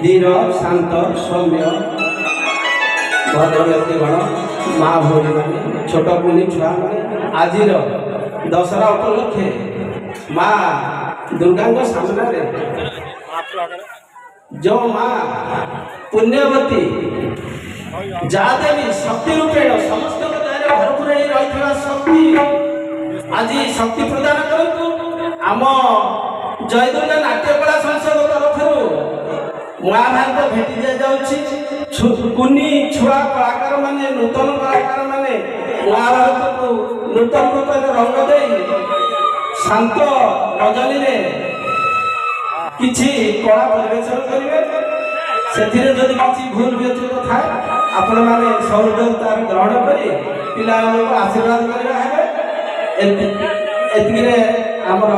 धीर शांत सौम्य भद्र व्यक्तिगण माँ भौणी मैंने छोट कुनी छुआ मैंने आज दशहरा उपलक्षे माँ दुर्गा सामने जो माँ पुण्यवती जहाँ देवी शक्ति रूपेण समस्त भरपूर रही शक्ति आज शक्ति प्रदान करूँ आम जयदुर्गा नाट्यकला संसद तरफ महाभारत भेटी दि जाऊँगी कुनी छुआ कलाकार माने नूतन कलाकार माने महाभारत को नूतन रूप में रंग दे शांत रजनी रे किछि कला परिवेशन करेंगे से जदि किसी भूल व्यतीत थाए आपण मैंने सहयोग तार ग्रहण कर पिला आशीर्वाद करवा है। आमर